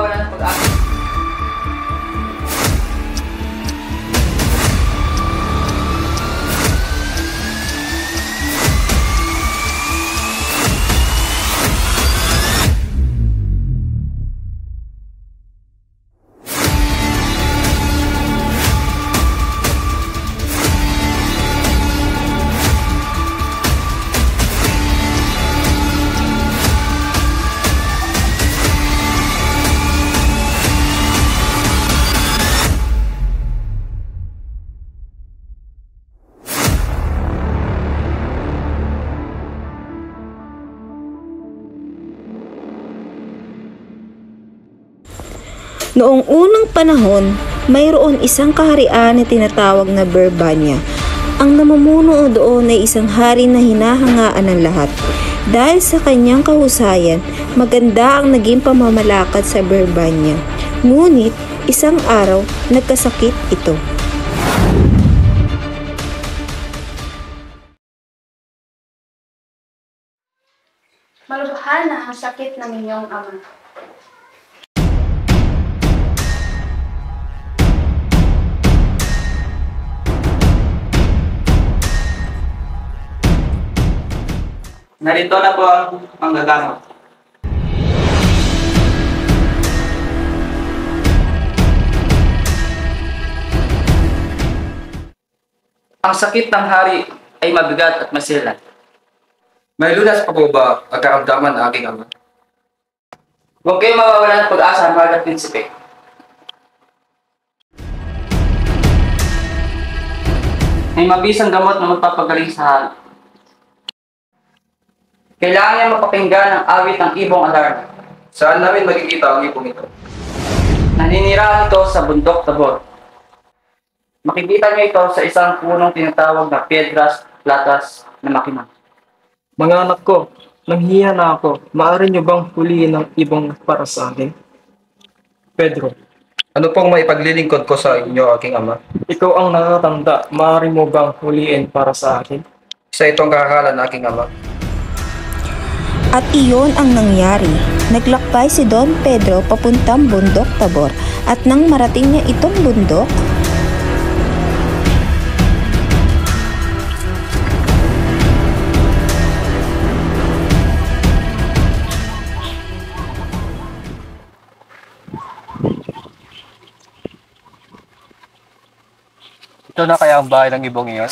mawawalan ng pag-asa. Noong unang panahon, mayroon isang kaharian na tinatawag na Berbania. Ang namumuno doon ay isang hari na hinahangaan ng lahat. Dahil sa kanyang kahusayan, maganda ang naging pamamalakad sa Berbania. Ngunit, isang araw, nagkasakit ito. Malubhan na ang sakit ng inyong ama. Narito na po ang manggagamot. Ang sakit ng hari ay mabigat at masilan. May lunas pa po ba ang karamdaman ng aking ama? Huwag kayong mawawalan ng pag-asa, mahal na prinsipe. May mabisang gamot na magpapagaling sa hari. Kailangan niya mapakinggan ang awit ng ibong Adarna. Saan namin makikita ang ibong ito? Naninirahan ito sa bundok Tabor. Makikita niyo ito sa isang punong tinatawag na Piedras Platas na Makinang. Mga anak ko, nanghiya na ako. Maaari niyo bang huliin ang ibong para sa akin? Pedro, Ano pong maipaglilingkod ko sa inyo, aking ama? ikaw ang nakatanda. Maaari mo bang huliin para sa akin? Isa itong kakalan, aking ama. At iyon ang nangyari. Naglakbay si Don Pedro papuntang bundok Tabor at nang marating niya itong bundok, Ito na kaya ang bahay ng ibong iyon?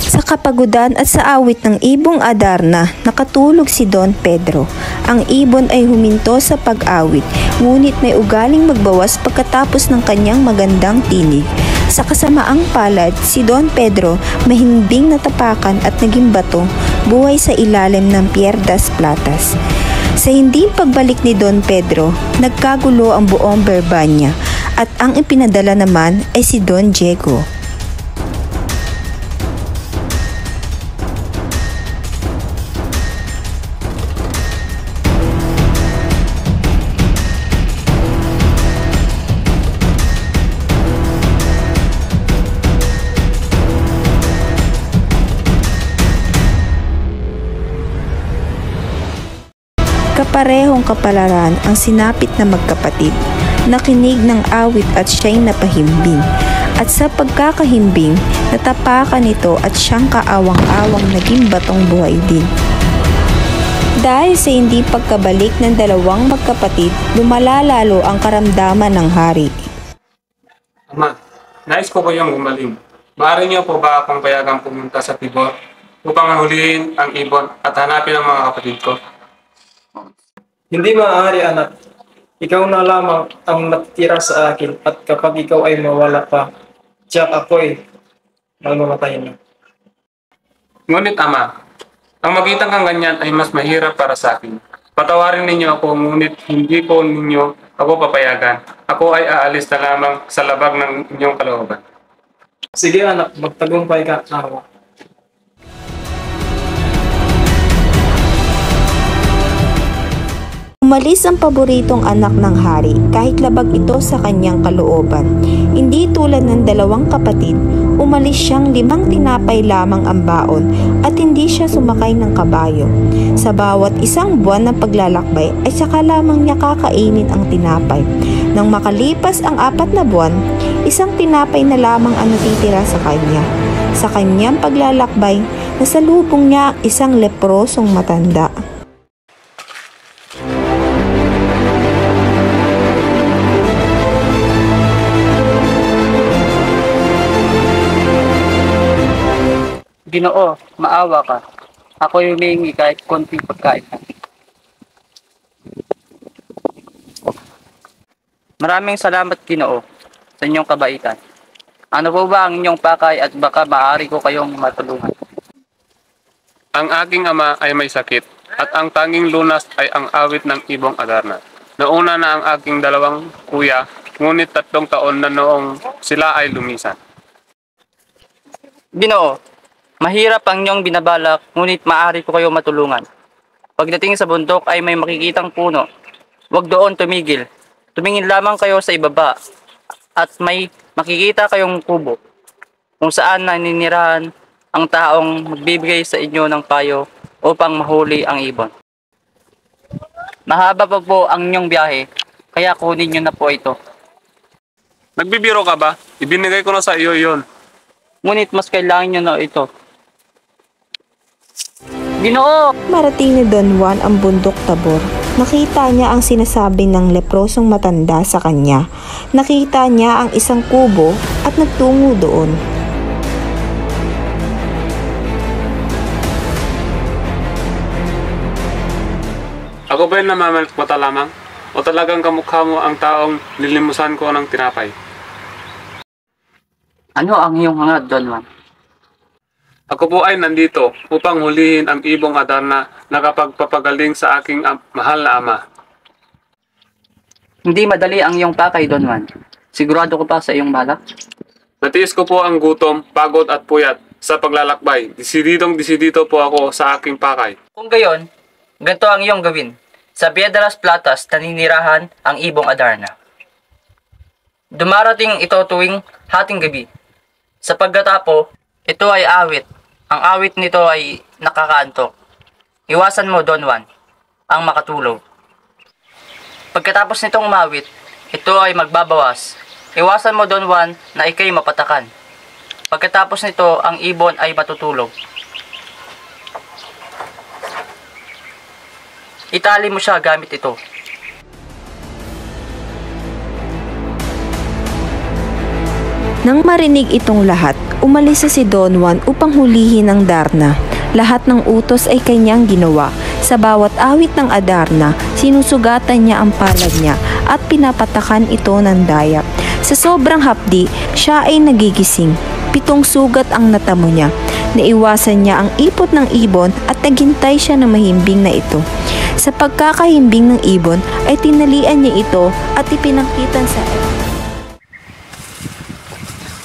sa kapagudan at sa awit ng ibong Adarna, nakatulog si Don Pedro. Ang ibon ay huminto sa pag-awit, ngunit may ugaling magbawas pagkatapos ng kanyang magandang tinig. Sa kasamaang palad, si Don Pedro mahimbing natapakan at naging bato buhay sa ilalim ng Piedras Platas. Sa hindi pagbalik ni Don Pedro, nagkagulo ang buong Berbania at ang ipinadala naman ay si Don Diego. Kaparehong kapalaran ang sinapit na magkapatid, nakinig ng awit at siya'y napahimbing. At sa pagkakahimbing, natapakan ito at siyang kaawang-awang naging batong buhay din. Dahil sa hindi pagkabalik ng dalawang magkapatid, lumala lalo ang karamdaman ng hari. Ama, nais ko kayong umaling. Maaari niyo po ba akong payagang pumunta sa Tibor upang huliin ang ibon at hanapin ang mga kapatid ko? Hindi maaari, anak. Ikaw na lamang ang natitira sa akin at kapag ikaw ay mawala pa, tiyak ako'y mamamatay na. Ngunit ama, ang magitang kang ganyan ay mas mahirap para sa akin. Patawarin ninyo ako, ngunit hindi po ninyo ako papayagan. Ako ay aalis na lamang sa labag ng inyong kalooban. Sige anak, magtagumpay ka, awa. Umalis ang paboritong anak ng hari kahit labag ito sa kanyang kalooban. Hindi tulad ng dalawang kapatid, umalis siyang 5 tinapay lamang ang baon at hindi siya sumakay ng kabayo. Sa bawat isang buwan ng paglalakbay ay saka lamang niya kakainin ang tinapay. Nang makalipas ang 4 na buwan, isang tinapay na lamang ang natitira sa kanya. Sa kanyang paglalakbay, nasalubong niya ang isang leprosong matanda. Ginoo, maawa ka. Ako humihingi kahit konting pagkain. Maraming salamat, Ginoo, sa inyong kabaitan. Ano po ba ang inyong pakay at baka maaari ko kayong matulungan? Ang aking ama ay may sakit, at ang tanging lunas ay ang awit ng ibong Adarna. Nauna na ang aking 2 kuya, ngunit 3 taon na noong sila ay lumisan. Ginoo, mahirap ang inyong binabalak, ngunit maaari ko kayong matulungan. Pagdating sa bundok ay may makikitang puno. Huwag doon tumigil. Tumingin lamang kayo sa ibaba at may makikita kayong kubo kung saan naninirahan ang taong magbibigay sa inyo ng payo upang mahuli ang ibon. Mahaba pa po ang inyong biyahe, kaya kunin nyo na po ito. Nagbibiro ka ba? Ibinigay ko na sa iyo yon. Ngunit mas kailangan nyo na ito. Ginoo! Marating ni Don Juan ang bundok Tabor. Nakita niya ang sinasabi ng leprosong matanda sa kanya. Nakita niya ang isang kubo at nagtungo doon. Ako ba'y namamalikmata lamang? O talagang kamukha mo ang taong nilimusan ko ng tinapay? Ano ang iyong hangad, Don Juan? Ako po ay nandito upang hulihin ang ibong Adarna na nakapagpapagaling sa aking mahal na ama. Hindi madali ang iyong pakay, Don Juan. Sigurado ko pa sa iyong balak? Natiis ko po ang gutom, pagod at puyat sa paglalakbay. Disidito po ako sa aking pakay. Kung gayon, ganito ang iyong gawin. Sa Piedras Platas, naninirahan ang ibong Adarna. Dumarating ito tuwing hating gabi. Sa pagkatapo, ito ay awit. Ang awit nito ay nakakaantok. Iwasan mo, Don Juan, ang makatulog. Pagkatapos nitong umawit, ito ay magbabawas. Iwasan mo, Don Juan, na ikay mapatakan. Pagkatapos nito, ang ibon ay matutulog. Itali mo siya gamit ito. Nang marinig itong lahat, umalis na si Don Juan upang hulihin ang Darna. Lahat ng utos ay kanyang ginawa. Sa bawat awit ng Adarna, sinusugatan niya ang palad niya at pinapatakan ito ng daya. Sa sobrang hapdi, siya ay nagigising. 7 sugat ang natamo niya. Naiwasan niya ang ipot ng ibon at naghintay siya ng mahimbing na ito. Sa pagkakahimbing ng ibon ay tinalian niya ito at ipinangkitan sa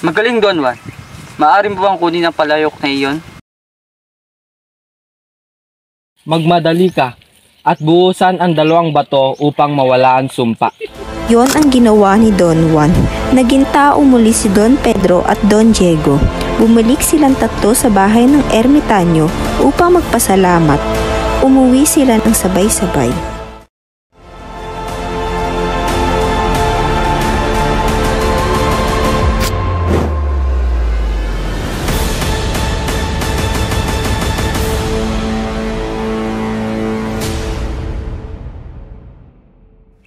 Magaling, Don Juan. Maaari mo bang kunin ang palayok na iyon? Magmadali ka at buhusan ang 2 bato upang mawala ang sumpa. Yon ang ginawa ni Don Juan. Naging tao muli si Don Pedro at Don Diego. Bumalik silang 3 sa bahay ng ermitanyo upang magpasalamat. Umuwi sila ng sabay-sabay.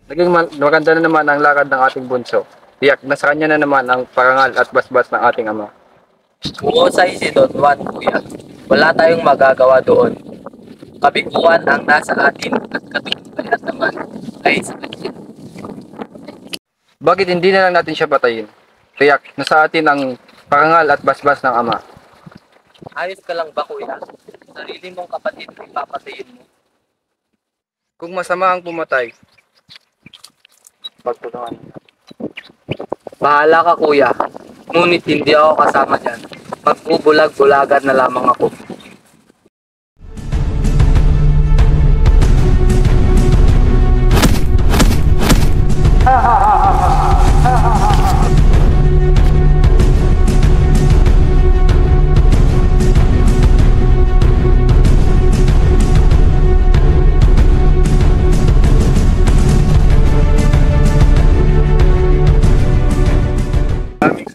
Naging maganda na naman ang lakad ng ating bunso. Tiyak na sa kanya na naman ang parangal at basbas ng ating ama. Uusay si Don Juan, kuya. Wala tayong magagawa doon. Kabiguan ang nasa atin at katuluyan naman ay sa kanya. Bakit hindi na lang natin siya patayin? Tiyak na sa atin ang parangal at basbas ng ama. Ayos ka lang ba, kuya? Sarili mong kapatid ay papatayin mo. Kung masama ang pumatay, Pagtulungan. Bahala ka, kuya. Ngunit hindi ako kasama dyan. Magbubulag-bulagan na lamang ako.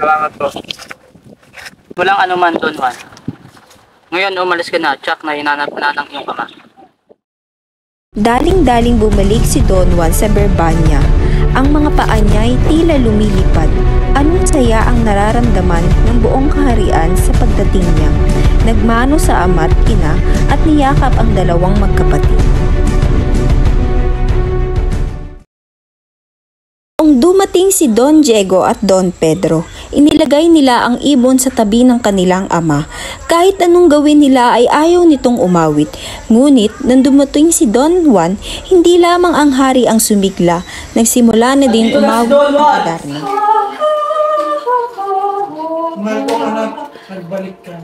Salamat po. Walang anuman, Don Juan. Ngayon, umalis ka na, tsak na hinanap na ng iyong ama. Daling-daling bumalik si Don Juan sa Berbanya. Ang mga paa niya ay tila lumilipad. Anong saya ang nararamdaman ng buong kaharian sa pagdating niya. Nagmano sa ama at ina at niyakap ang dalawang magkapatid. Noong dumating si Don Diego at Don Pedro, inilagay nila ang ibon sa tabi ng kanilang ama. Kahit anong gawin nila ay ayaw nitong umawit. Ngunit nang dumating si Don Juan, hindi lamang ang hari ang sumigla, nagsimula na din umawit ang Adarna. Mahal kong anak, nagbalik ka.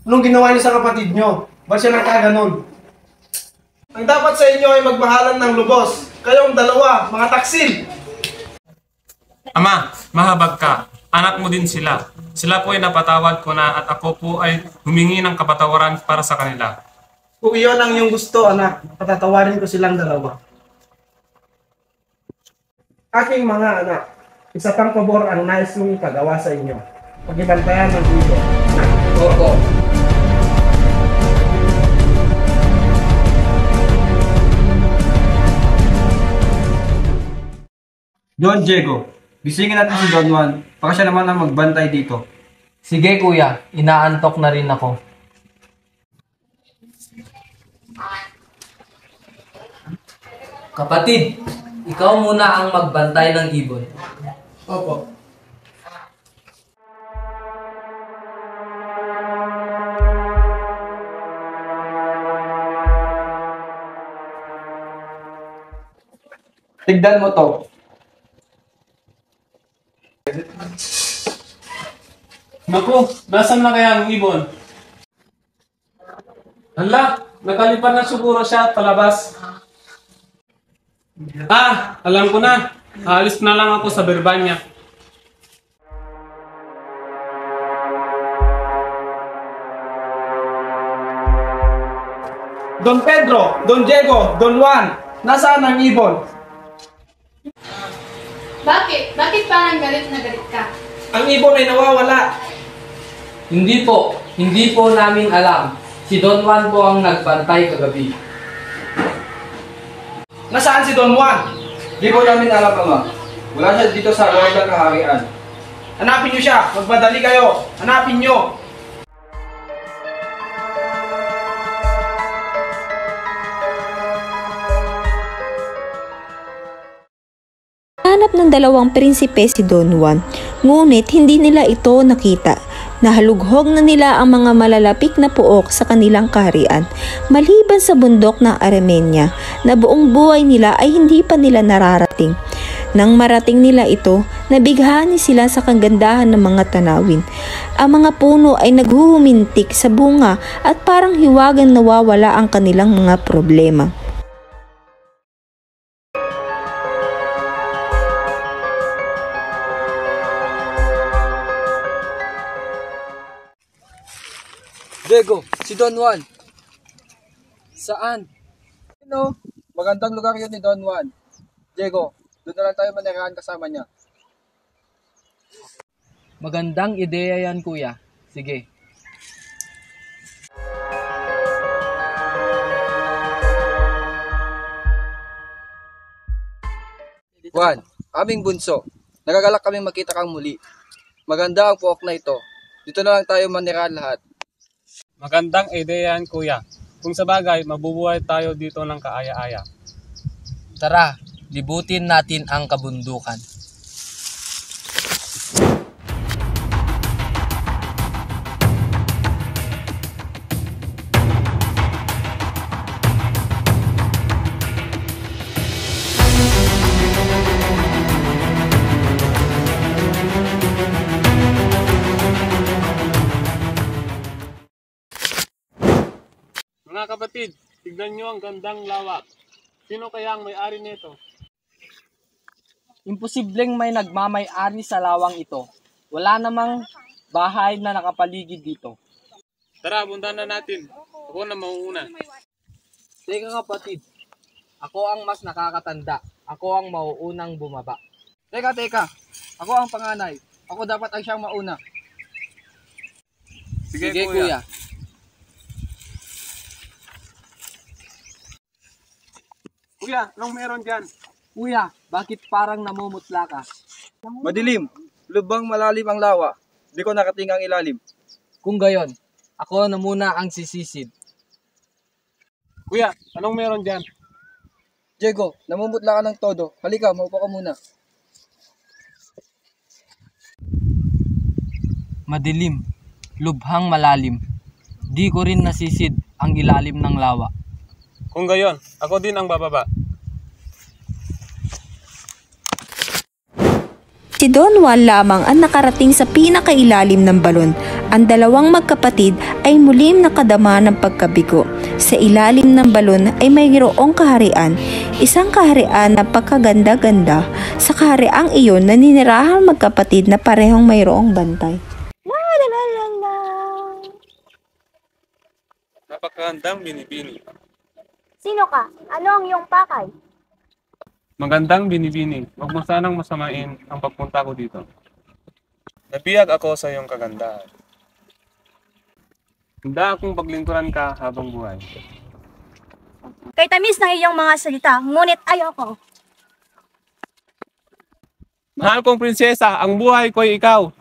Anong ginawa niyo sa kapatid niyo? Ba't siya nagkaganon? Ang dapat sa inyo ay magmahalan ng lubos. Kayong dalawa, mga taksil! Ama, mahabag ka. Anak mo din sila. Sila po ay napatawad ko na at ako po ay humingi ng kapatawaran para sa kanila. Kung iyon ang iyong gusto, anak, patatawarin ko silang dalawa. Aking mga anak, isa pang pabor ang nais mong ipagawa sa inyo. Pagibantayan ng ulo. Opo. Don Diego, gisingin natin si Don Juan. Baka siya naman ang magbantay dito. Sige kuya, inaantok na rin ako. Kapatid, ikaw muna ang magbantay ng ibon. Opo. Tignan mo to. Naku, nasan na kaya ang ibon? Hala, nakalipad na siguro siya palabas. Alam ko na. Aalis na lang ako sa Berbanya. Don Pedro, Don Diego, Don Juan, nasaan ang ibon? Bakit? Bakit parang galit na galit ka? Ang ibon ay nawawala. Hindi po namin alam. Si Don Juan po ang nagbantay kagabi. Nasaan si Don Juan? Di po namin alam, Ama. Wala siya dito sa lugar ng kaharian. Hanapin niyo siya. Magmadali kayo. Hanapin niyo. Hanap ng dalawang prinsipe si Don Juan, ngunit hindi nila ito nakita. Nahalughog na nila ang mga malalapik na puok sa kanilang kaharian, maliban sa bundok ng Armenia, na buong buhay nila ay hindi pa nila nararating. Nang marating nila ito, nabighani sila sa kagandahan ng mga tanawin. Ang mga puno ay naghuhumintik sa bunga at parang hiwagang nawawala ang kanilang mga problema. Diego, si Don Juan. Saan? Magandang lugar yun ni Don Juan. Diego, doon na lang tayo manirahan kasama niya. Magandang ideya yan kuya. Sige. Juan, aming bunso. Nagagalak kaming makita kang muli. Maganda ang puok na ito. Dito na lang tayo manirahan lahat. Magandang ideya yan, kuya. Kung sa bagay, mabubuhay tayo dito ng kaaya-aya. Tara, libutin natin ang kabundukan. Mga kapatid, tignan nyo ang gandang lawak. Sino kaya ang may-ari nito? Imposibleng may nagmamay-ari sa lawang ito. Wala namang bahay na nakapaligid dito. Tara, puntahan na natin. Ako na mauuna. Teka kapatid, ako ang mas nakakatanda. Ako ang mauunang bumaba. Teka, teka. Ako ang panganay. Ako dapat ay siyang mauna. Sige, Kuya. Kuya, anong meron dyan? Kuya, bakit parang namumutla ka? Madilim. Lubang malalim ang lawa. Di ko nakatingang ilalim. Kung gayon, ako na muna ang sisisid. Kuya, anong meron dyan? Diego, namumutla ka ng todo. Halika, maupo ka muna. Madilim, lubhang malalim. Di ko rin nasisid ang ilalim ng lawa. Kung gayon, ako din ang bababa. Si Don Juan lamang ang nakarating sa pinakailalim ng balon. Ang dalawang magkapatid ay muling nakadama ng pagkabigo. Sa ilalim ng balon ay mayroong kaharian, isang kaharian na pagkaganda-ganda. Sa kahariang iyon, naninirahan magkapatid na parehong mayroong bantay. Napakagandang binibini. Sino ka? Ano ang iyong pakay? Magandang binibini. Huwag mo sanang masamain ang pagpunta ko dito. Nabiyag ako sa iyong kagandahan. Handa akong paglingkuran ka habang buhay. Kay tamis ng iyong mga salita, ngunit ayoko. Mahal kong prinsesa, ang buhay ko'y ikaw.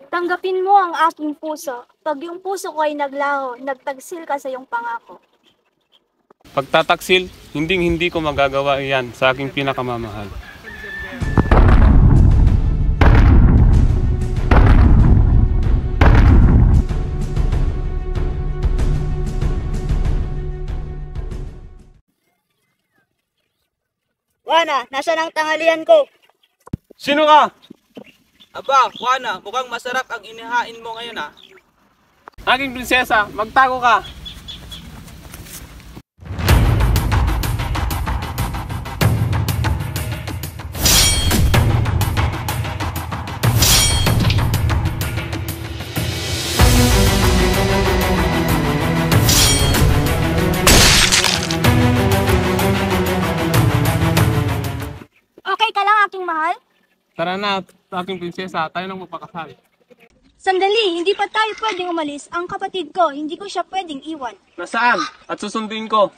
Tanggapin mo ang aking puso. Pag yung puso ko ay naglaho, nagtagsil ka sa iyong pangako. Pagtataksil, hindi ko magagawa iyan sa aking pinakamamahal. Juana, nasaan ang tanghalian ko? Sino ka? Aba, Juana, mukhang masarap ang inihain mo ngayon ah. Aking prinsesa, magtago ka. Okay ka lang, aking mahal? Tara na, aking prinsesa, tayo nang magpakasal. Sandali, hindi pa tayo pwedeng umalis. Ang kapatid ko, hindi ko siya pwedeng iwan. Nasaan? At susundin ko.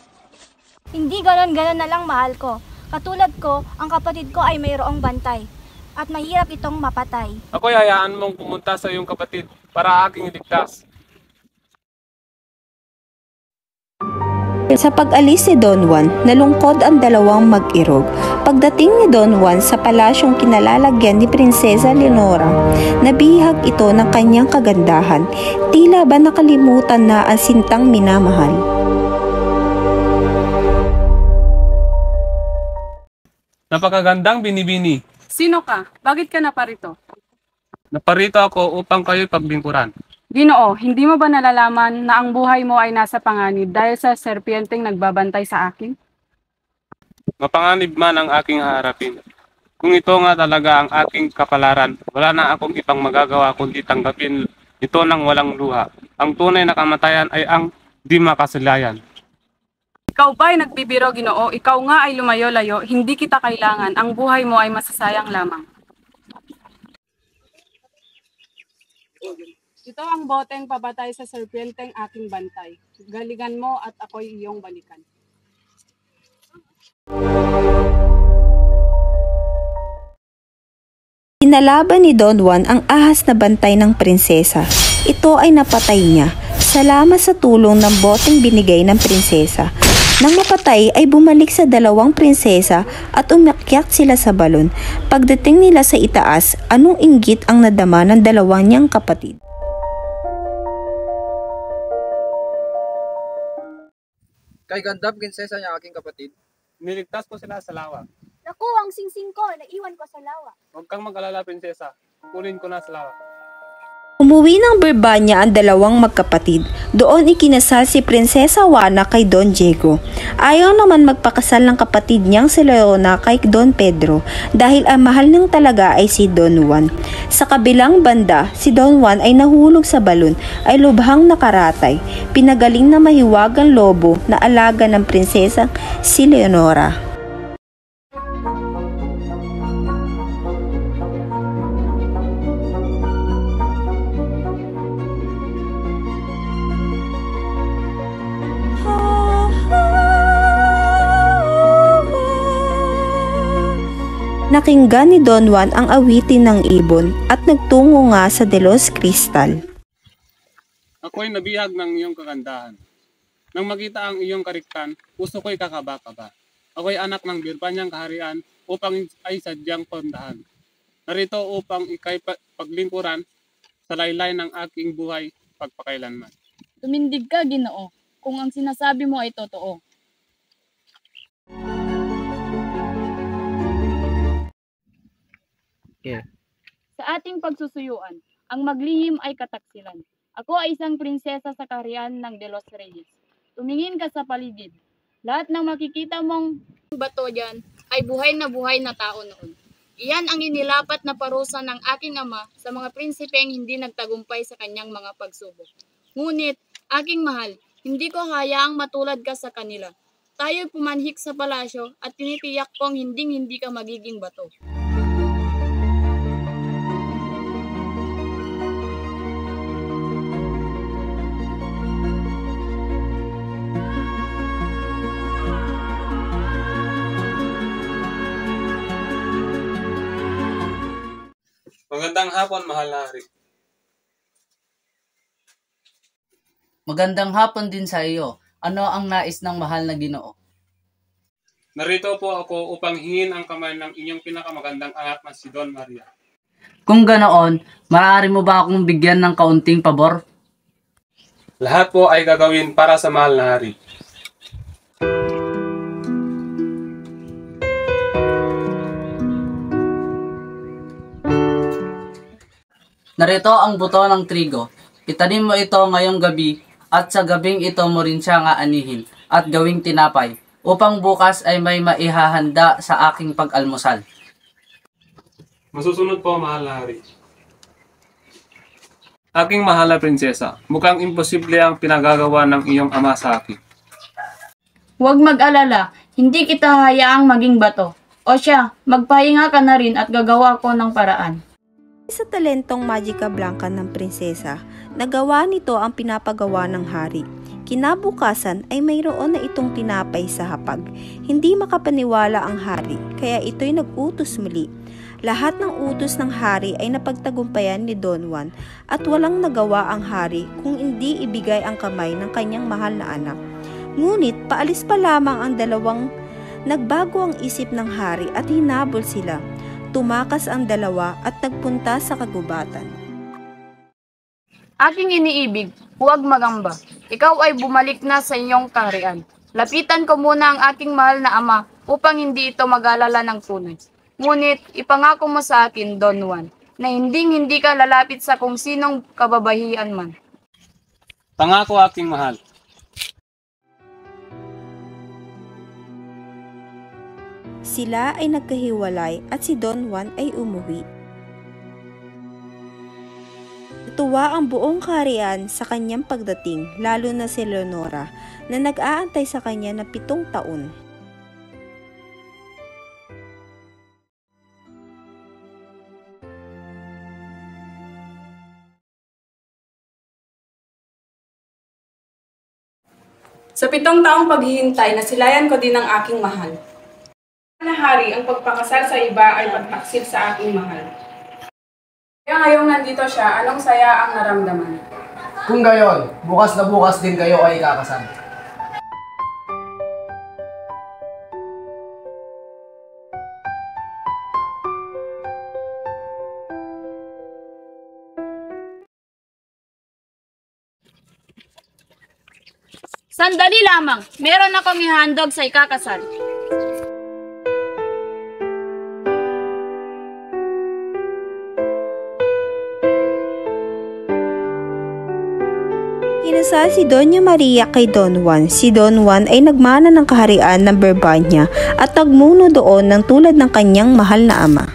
Hindi ganon-ganon na lang, mahal ko. Katulad ko, ang kapatid ko ay mayroong bantay. At mahirap itong mapatay. Ako'y hayaan mong pumunta sa iyong kapatid para aking iligtas. Sa pag-alis ni Don Juan, nalungkod ang dalawang mag-irog. Pagdating ni Don Juan sa palasyong kinalalagyan ni Prinsesa Leonora, nabihag ito ng kanyang kagandahan. Tila ba nakalimutan na ang sintang minamahal. Napakagandang binibini. Sino ka? Bakit ka naparito? Naparito ako upang kayo'y paglingkuran. Ginoo, hindi mo ba nalalaman na ang buhay mo ay nasa panganib dahil sa serpyenteng nagbabantay sa akin? Mapanganib man ang aking haharapin. Kung ito nga talaga ang aking kapalaran, wala na akong ibang magagawa kundi tanggapin ito ng walang luha. Ang tunay na kamatayan ay ang di makasilayan. Ikaw ba ay nagbibiro, Ginoo? Ikaw nga ay lumayo-layo, hindi kita kailangan. Ang buhay mo ay masasayang lamang. Ito ang boteng pabatay sa serpyenteng aking bantay. Galingan mo at ako'y iyong balikan. Inalaban ni Don Juan ang ahas na bantay ng prinsesa. Ito ay napatay niya. Salamat sa tulong ng boteng binigay ng prinsesa. Nang mapatay ay bumalik sa dalawang prinsesa at umakyat sila sa balon. Pagdating nila sa itaas, anong inggit ang nadama ng dalawang niyang kapatid? Kay ganda, prinsesa niya aking kapatid. Niligtas ko sila sa lawa. Naku, ang singsing ko, naiwan ko sa lawa. Huwag kang mag-alala, prinsesa. Kunin ko na sa lawa. Umuwi ng Birmania ang dalawang magkapatid. Doon ikinasal si Prinsesa Juana kay Don Diego. Ayaw naman magpakasal ng kapatid niyang si Leona kay Don Pedro dahil ang mahal niyang talaga ay si Don Juan. Sa kabilang banda, si Don Juan ay nahulog sa balon ay lubhang nakaratay. Pinagaling na mahiwagang lobo na alaga ng prinsesang si Leonora. Nakinggan ni Don Juan ang awitin ng ibon at nagtungo nga sa Delos Cristal. Ako'y nabihag ng iyong kagandahan. Nang makita ang iyong kariktan, puso ko'y kakaba-kaba. Ako'y anak ng Birmaniang kaharian upang ay sadyang pondahan. Narito upang ikay paglingkuran sa laylay ng aking buhay pagpakailanman. Tumindig ka, Ginoo, kung ang sinasabi mo ay totoo. Sa ating pagsusuyuan, ang maglihim ay kataksilan. Ako ay isang prinsesa sa kaharian ng De Los Reyes. Tumingin ka sa paligid. Lahat ng makikita mong bato dyan ay buhay na tao noon. Iyan ang inilapat na parusa ng aking ama sa mga prinsipeng hindi nagtagumpay sa kanyang mga pagsubok. Ngunit, aking mahal, hindi ko hayaang matulad ka sa kanila. Tayo'y pumanhik sa palasyo at tinitiyak kong hindi ka magiging bato. Magandang hapon, mahal na hari. Magandang hapon din sa iyo. Ano ang nais ng mahal na Ginoo? Narito po ako upang hingin ang kamay ng inyong pinakamagandang anak na si Don Maria. Kung ganoon, maaari mo ba akong bigyan ng kaunting pabor? Lahat po ay gagawin para sa mahal na hari. Narito ang buto ng trigo. Itanim mo ito ngayong gabi at sa gabing ito mo rin siya nga anihin at gawing tinapay upang bukas ay may maihahanda sa aking pag-almusal. Masusunod po, mahal na hari. Aking mahal na prinsesa, mukhang imposible ang pinagagawa ng iyong ama sa akin. Huwag mag-alala, hindi kita hayaang maging bato. O siya, magpahinga ka na rin at gagawa ko ng paraan. Sa talentong Magica Blanca ng prinsesa, nagawa nito ang pinapagawa ng hari. Kinabukasan ay mayroon na itong tinapay sa hapag. Hindi makapaniwala ang hari, kaya ito'y nag-utos muli. Lahat ng utos ng hari ay napagtagumpayan ni Don Juan at walang nagawa ang hari kung hindi ibigay ang kamay ng kanyang mahal na anak. Ngunit paalis pa lamang ang dalawang, nagbago ang isip ng hari at hinabol sila. Tumakas ang dalawa at nagpunta sa kagubatan. Aking iniibig, huwag magamba. Ikaw ay bumalik na sa inyong kaharian. Lapitan ko muna ang aking mahal na ama upang hindi ito mag-alala ng tunay. Ngunit ipangako mo sa akin, Don Juan, na hindi ka lalapit sa kung sinong kababahian man. Pangako, aking mahal. Sila ay nagkahiwalay at si Don Juan ay umuwi. Natuwa ang buong kaharian sa kanyang pagdating, lalo na si Leonora na nag-aantay sa kanya na 7 taon. Sa 7 taong paghihintay, nasilayan ko din ang aking mahal. Na hari, ang pagpakasal sa iba ay pagtaksil sa aking mahal. Kaya ngayong nandito siya, anong saya ang naramdaman? Kung gayon, bukas na bukas din kayo ay ikakasal. Sandali lamang, meron akong ihandog sa ikakasal. Ikinasal si Doña Maria kay Don Juan. Si Don Juan ay nagmana ng kaharian ng Berbanya at nagmuno doon ng tulad ng kanyang mahal na ama.